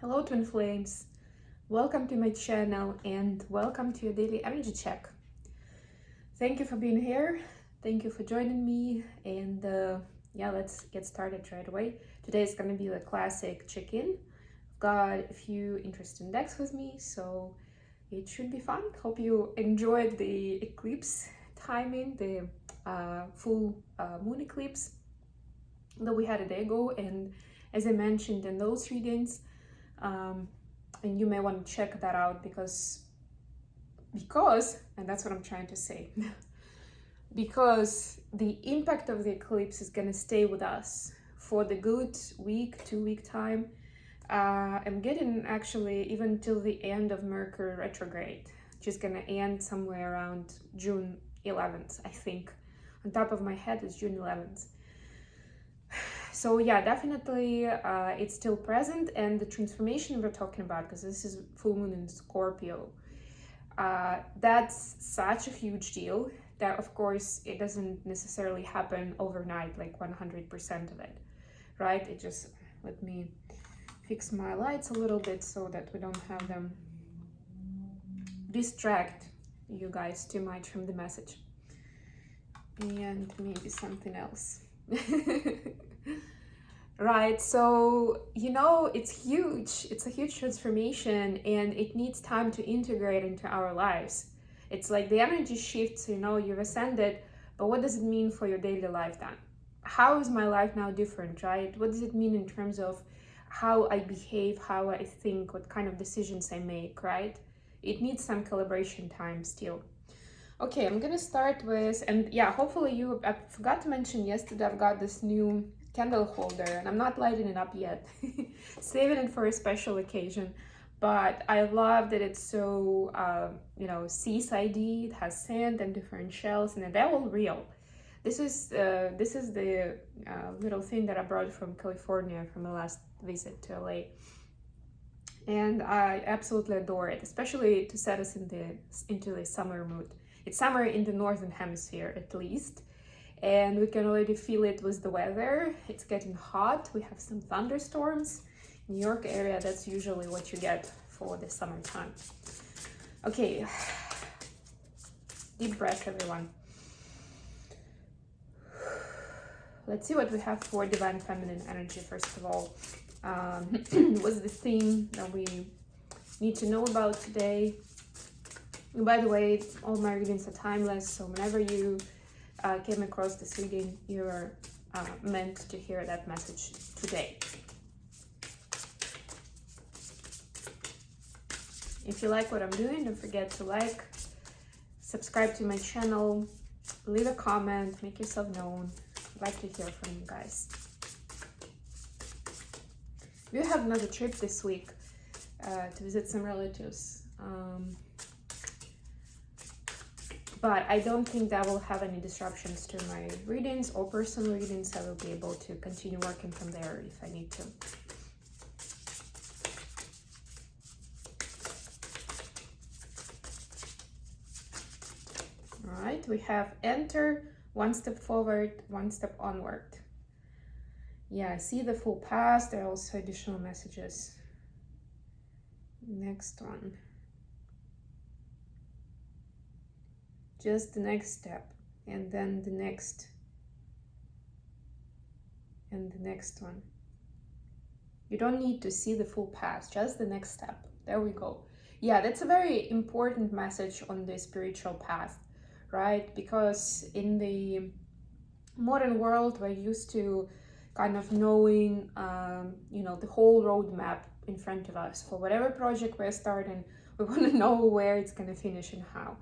Hello, twin flames. Welcome to my channel and welcome to your daily energy check. Thank you for being here. Thank you for joining me. And let's get started right away. Today is going to be the classic check-in. I've got a few interesting decks with me, so it should be fun. Hope you enjoyed the eclipse timing, the full moon eclipse that we had a day ago. And as I mentioned in those readings, and you may want to check that out because, and that's what I'm trying to say, because the impact of the eclipse is going to stay with us for the good week, 2 week time. I'm getting actually even till the end of Mercury retrograde, which is going to end somewhere around June 11th, I think. On top of my head is June 11th. So yeah, definitely it's still present, and the transformation we're talking about, because this is full moon in Scorpio, that's such a huge deal that of course it doesn't necessarily happen overnight, like 100% of it, right? It just, let me fix my lights a little bit so that we don't have them distract you guys too much from the message, and maybe something else. Right, so it's huge. It's a huge transformation, and it needs time to integrate into our lives. It's like the energy shifts, you've ascended, but what does it mean for your daily life then? How is my life now different, right? What does it mean in terms of how I behave, how I think, what kind of decisions I make, right? It needs some calibration time still. Okay, I'm gonna start with, and yeah, hopefully I forgot to mention yesterday, I've got this new candle holder, and I'm not lighting it up yet. Saving it for a special occasion, but I love that it's so seaside-y. It has sand and different shells, and they're all real. This is the little thing that I brought from California from my last visit to LA, and I absolutely adore it, especially to set us into the summer mood. It's summer in the northern hemisphere, at least, and we can already feel it with the weather. It's getting hot. We have some thunderstorms. New York area, that's usually what you get for the summertime. Okay, deep breath, everyone. Let's see what we have for divine feminine energy. First of all, what's the theme that we need to know about today? And by the way, all my readings are timeless, so whenever you came across this reading, you're meant to hear that message today. If you like what I'm doing, don't forget to like, subscribe to my channel, leave a comment, make yourself known. I'd like to hear from you guys. We have another trip this week to visit some relatives. But I don't think that will have any disruptions to my readings or personal readings. I will be able to continue working from there if I need to. All right, we have enter, one step forward, one step onward. Yeah, I see the full path. There are also additional messages. Next one. Just the next step, and then the next, and the next one. You don't need to see the full path, just the next step. There we go. Yeah, that's a very important message on the spiritual path, right? Because in the modern world, we're used to kind of knowing, the whole roadmap in front of us. For whatever project we're starting, we want to know where it's going to finish and how.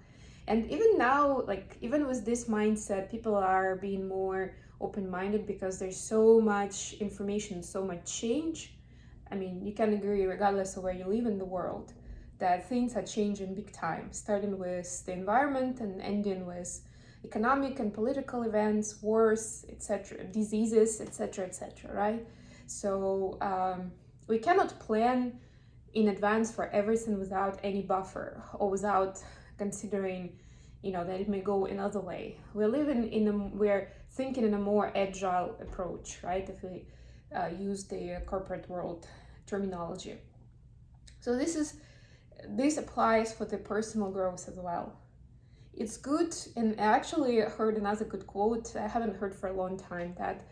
And even now, even with this mindset, people are being more open-minded because there's so much information, so much change. I mean, you can agree, regardless of where you live in the world, that things are changing big time, starting with the environment and ending with economic and political events, wars, etc., diseases, etc., right? So we cannot plan in advance for everything without any buffer or without considering, that it may go another way. We're thinking in a more agile approach, right? If we use the corporate world terminology. So this applies for the personal growth as well. It's good, and I actually heard another good quote I haven't heard for a long time, that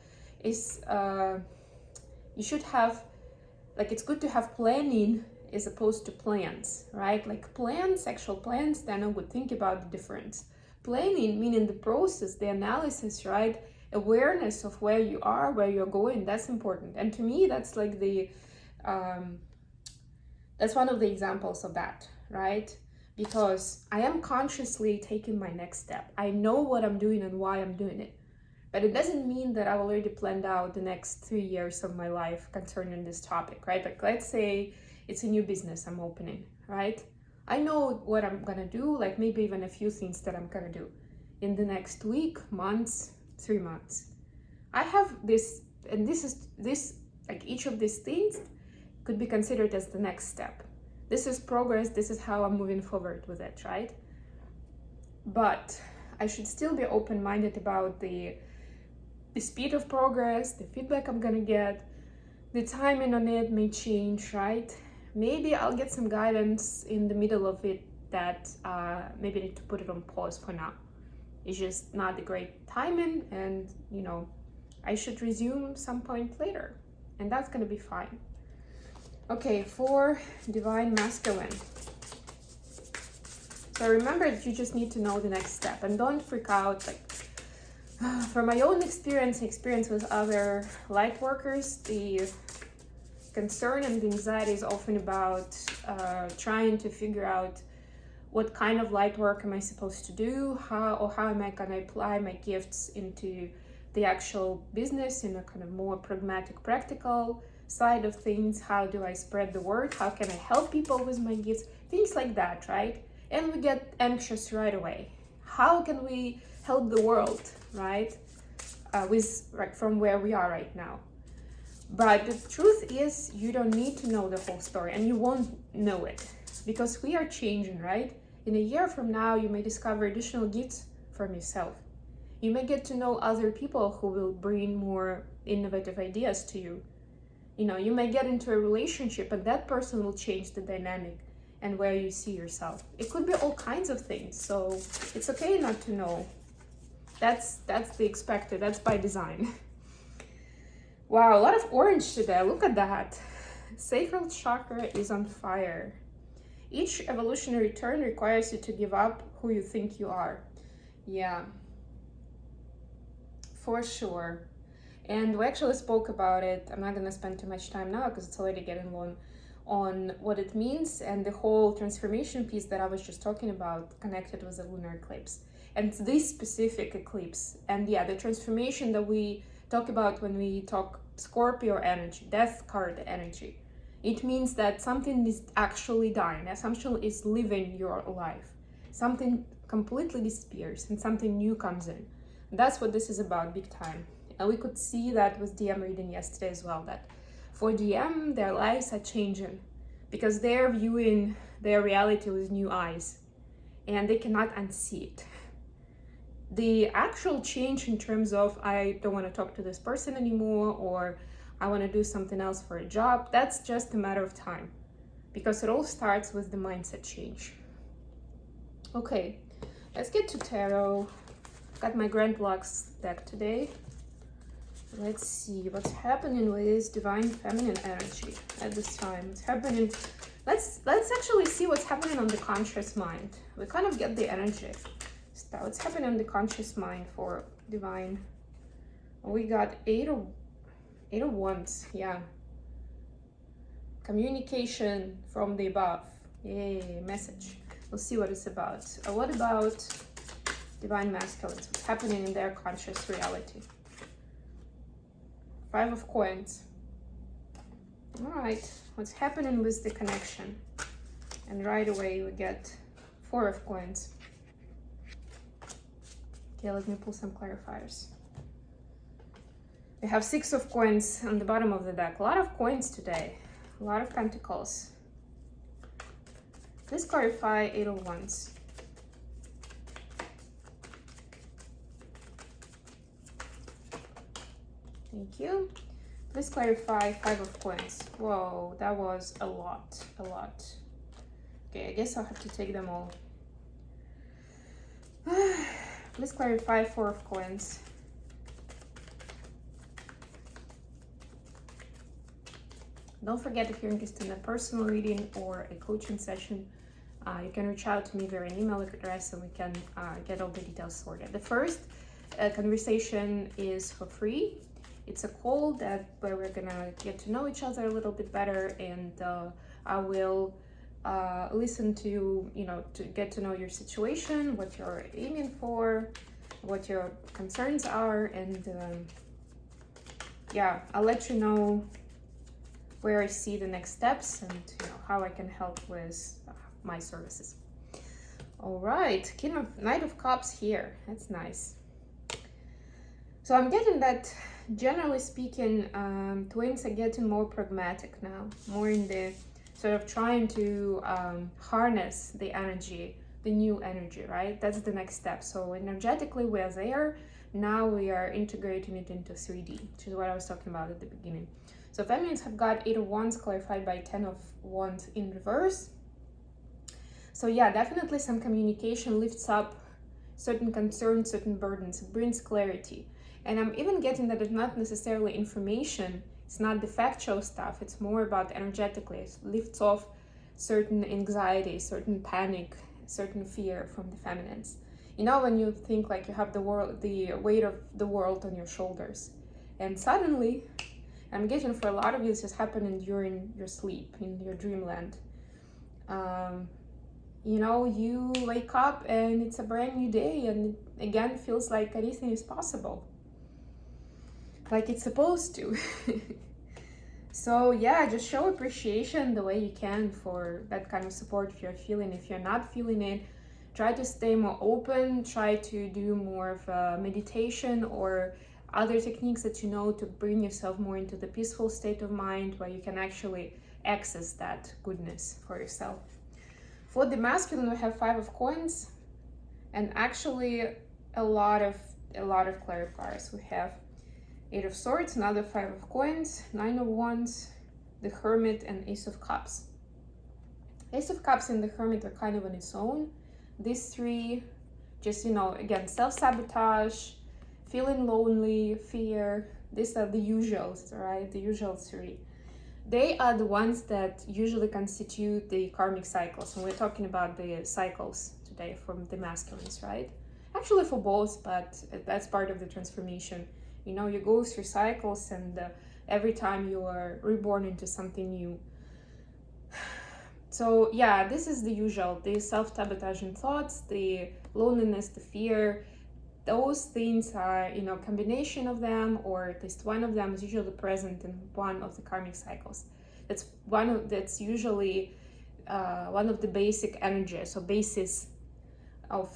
is you should have, like, it's good to have planning as opposed to plans, right? Like plans, actual plans, they're no good. Think about the difference. Planning, meaning the process, the analysis, right? Awareness of where you are, where you're going, that's important. And to me, that's like that's one of the examples of that, right? Because I am consciously taking my next step. I know what I'm doing and why I'm doing it. But it doesn't mean that I've already planned out the next 3 years of my life concerning this topic, right? Like, let's say it's a new business I'm opening, right? I know what I'm gonna do, like maybe even a few things that I'm gonna do in the next week, months, 3 months. I have this, and this, like each of these things could be considered as the next step. This is progress, this is how I'm moving forward with it, right? But I should still be open-minded about the speed of progress, the feedback I'm gonna get, the timing on it may change, right? Maybe I'll get some guidance in the middle of it that maybe I need to put it on pause for now. It's just not the great timing, and I should resume some point later, and that's gonna be fine. Okay, for divine masculine. So remember that you just need to know the next step, and don't freak out. Like, from my own experience with other light workers, the concern and the anxiety is often about trying to figure out what kind of light work am I supposed to do, how am I gonna apply my gifts into the actual business in a kind of more pragmatic, practical side of things. How do I spread the word? How can I help people with my gifts? Things like that, right? And we get anxious right away. How can we help the world, right? From where we are right now. But the truth is, you don't need to know the whole story, and you won't know it because we are changing, right? In a year from now, you may discover additional gifts from yourself. You may get to know other people who will bring more innovative ideas to you. You may get into a relationship and that person will change the dynamic and where you see yourself. It could be all kinds of things, so it's okay not to know. That's the expected, that's by design. Wow, a lot of orange today, look at that. Sacral chakra is on fire. Each evolutionary turn requires you to give up who you think you are. Yeah, for sure. And we actually spoke about it. I'm not going to spend too much time now because it's already getting long, on what it means and the whole transformation piece that I was just talking about connected with the lunar eclipse. And this specific eclipse, and yeah, the transformation that we talk about when we talk Scorpio energy, death card energy. It means that something is actually dying, something is living your life. Something completely disappears and something new comes in. And that's what this is about, big time. And we could see that with DM reading yesterday as well, that for DM, their lives are changing because they're viewing their reality with new eyes and they cannot unsee it. The actual change in terms of, I don't want to talk to this person anymore, or I want to do something else for a job, that's just a matter of time because it all starts with the mindset change. Okay, let's get to tarot. Got my Grand Lux deck today. Let's see what's happening with this divine feminine energy at this time. What's happening? Let's actually see what's happening on the conscious mind. We kind of get the energy. So what's happening on the conscious mind for divine? We got eight of wands. Yeah. Communication from the above. Yay, message. We'll see what it's about. What about divine masculines? What's happening in their conscious reality? 5 of coins. All right, what's happening with the connection? And right away we get 4 of coins. Okay, let me pull some clarifiers. We have 6 of coins on the bottom of the deck. A lot of coins today. A lot of pentacles. Let's clarify 8 of wands. Thank you. Please clarify. Five of coins. Whoa, that was a lot. Okay, I guess I'll have to take them all. Please clarify. Four of coins. Don't forget, if you're interested in a personal reading or a coaching session, you can reach out to me via an email address and we can get all the details sorted. The first conversation is for free. It's a call where we're gonna get to know each other a little bit better, and I will listen to, to get to know your situation, what you're aiming for, what your concerns are, and yeah, I'll let you know where I see the next steps and how I can help with my services. All right, Knight of Cups here. That's nice. So I'm getting that, generally speaking, twins are getting more pragmatic now, more in the sort of trying to harness the energy, the new energy, right? That's the next step. So energetically, we're there. Now we are integrating it into 3D, which is what I was talking about at the beginning. So feminines have got 8 of Wands clarified by 10 of Wands in reverse. So yeah, definitely some communication lifts up certain concerns, certain burdens. It brings clarity. And I'm even getting that it's not necessarily information. It's not the factual stuff. It's more about energetically. It lifts off certain anxiety, certain panic, certain fear from the feminines. When you think like you have the weight of the world on your shoulders, and suddenly, I'm getting for a lot of you, this is happening during your sleep, in your dreamland. You wake up and it's a brand new day, and again, feels like anything is possible. Like it's supposed to. So yeah, just show appreciation the way you can for that kind of support if you're feeling. If you're not feeling it, try to stay more open, try to do more of a meditation or other techniques that to bring yourself more into the peaceful state of mind where you can actually access that goodness for yourself. For the masculine, we have 5 of coins, and actually a lot of clarifiers. We have 8 of swords, another 5 of coins, 9 of wands, the hermit, and ace of cups. Ace of cups and the hermit are kind of on its own. These three, just again, self-sabotage, feeling lonely, fear. These are the usuals, right? The usual 3. They are the ones that usually constitute the karmic cycles, and we're talking about the cycles today from the masculines, right? Actually for both, but that's part of the transformation. You go through cycles, and every time you are reborn into something new. So yeah, this is the usual, the self-sabotaging thoughts, the loneliness, the fear. Those things are, combination of them, or at least one of them is usually present in one of the karmic cycles. That's usually one of the basic energies or basis of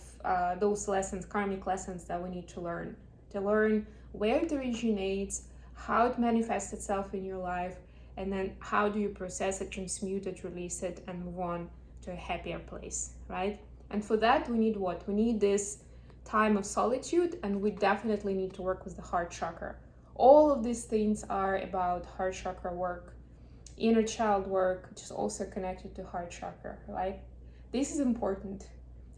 those lessons, karmic lessons that we need to learn where it originates, how it manifests itself in your life, and then how do you process it, transmute it, release it, and move on to a happier place, right? And for that, we need what? We need this time of solitude, and we definitely need to work with the heart chakra. All of these things are about heart chakra work, inner child work, which is also connected to heart chakra, right? This is important,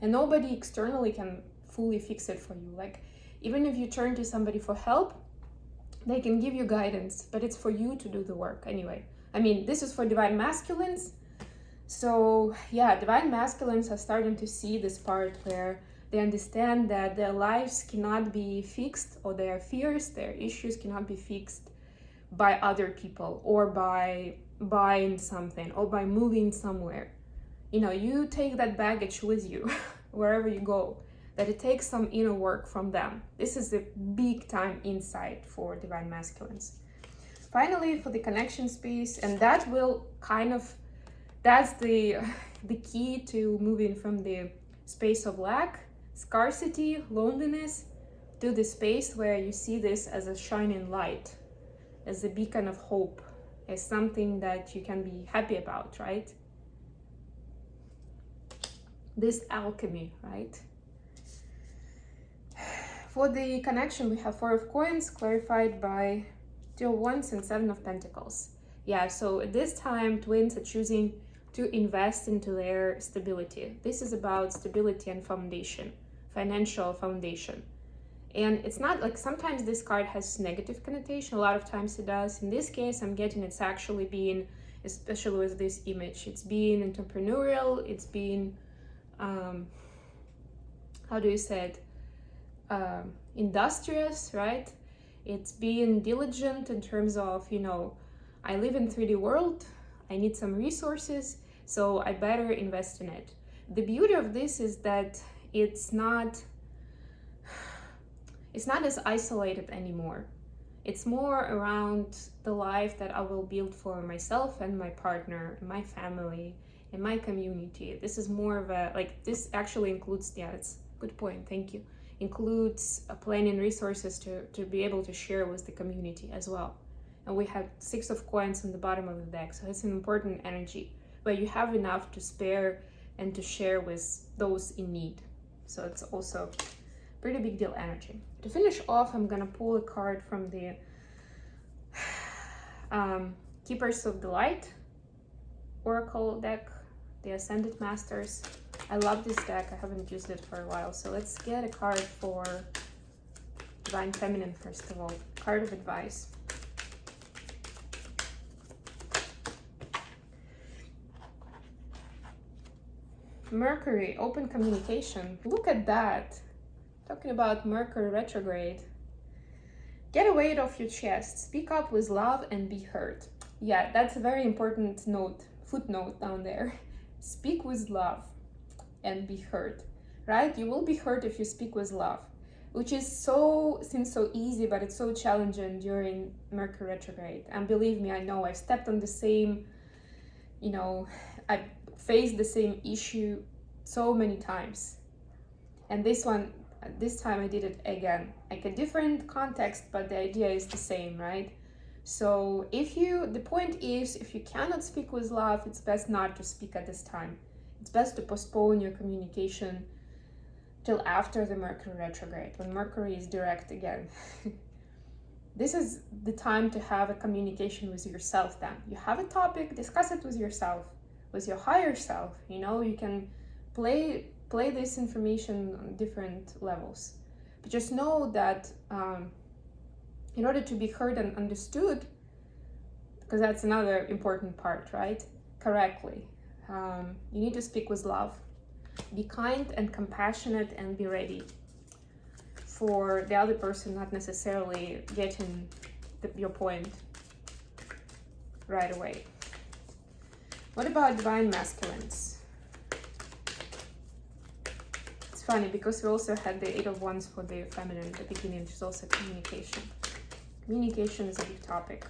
and nobody externally can fully fix it for you. Like, even if you turn to somebody for help, they can give you guidance, but it's for you to do the work anyway. This is for divine masculines. So yeah, divine masculines are starting to see this part where they understand that their lives cannot be fixed, or their fears, their issues cannot be fixed by other people, or by buying something, or by moving somewhere. You take that baggage with you wherever you go, that it takes some inner work from them. This is a big time insight for divine masculines. Finally, for the connection space, and that will that's the key to moving from the space of lack, scarcity, loneliness, to the space where you see this as a shining light, as a beacon of hope, as something that you can be happy about, right? This alchemy, right? For the connection, we have 4 of coins clarified by Two of Wands and Seven of Pentacles. Yeah, so at this time, twins are choosing to invest into their stability. This is about stability and foundation, financial foundation. And it's not like, sometimes this card has negative connotation, a lot of times it does. In this case, I'm getting it's actually being, especially with this image, it's being entrepreneurial, it's being, how do you say it, industrious, right? It's being diligent in terms of, you know, I live in 3D world, I need some resources, so I better invest in it. The beauty of this is that it's not as isolated anymore. It's more around the life that I will build for myself and my partner, and my family, and my community. This is more of a, like, this actually includes, yeah, it's a good point, thank you. Includes planning resources to be able to share with the community as well. And we have Six of Coins on the bottom of the deck, so it's an important energy, but you have enough to spare and to share with those in need. So it's also pretty big deal energy. To finish off, I'm gonna pull a card from the Keepers of the Light Oracle deck, the Ascended Masters. I love this deck, I haven't used it for a while. So let's get a card for Divine Feminine first of all. Card of advice. Mercury, open communication. Look at that. Talking about Mercury retrograde. Get a weight off your chest. Speak up with love and be heard. Yeah, that's a very important note, footnote down there. Speak with love and be heard, right? You will be heard if you speak with love, which is seems so easy, but it's so challenging during Mercury retrograde. And believe me, I know I've stepped on the same, you know, I've faced the same issue so many times. And this time I did it again, like a different context, but the idea is the same, right? So the point is, if you cannot speak with love, it's best not to speak at this time. It's best to postpone your communication till after the Mercury retrograde, when Mercury is direct again. This is the time to have a communication with yourself then. You have a topic, discuss it with yourself, with your higher self. You know, you can play this information on different levels. But just know that in order to be heard and understood, because that's another important part, right? Correctly. You need to speak with love. Be kind and compassionate and be ready for the other person not necessarily getting your point right away. What about divine masculines? It's funny because we also had the Eight of Wands for the feminine at the beginning, which is also communication. Communication is a big topic.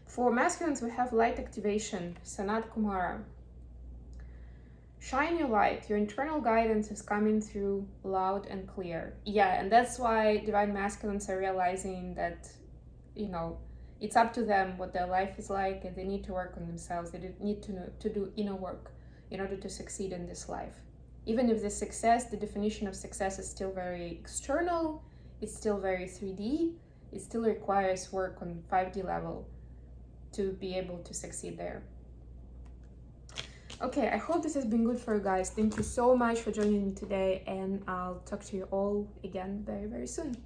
For masculines, we have light activation, Sanat Kumara. Shine your light. Your internal guidance is coming through loud and clear. Yeah, and that's why divine masculines are realizing that, you know, it's up to them what their life is like, and they need to work on themselves. They need to do inner work in order to succeed in this life. Even if the definition of success is still very external, it's still very 3D, it still requires work on 5D level to be able to succeed there. Okay, I hope this has been good for you guys. Thank you so much for joining me today, and I'll talk to you all again very, very soon.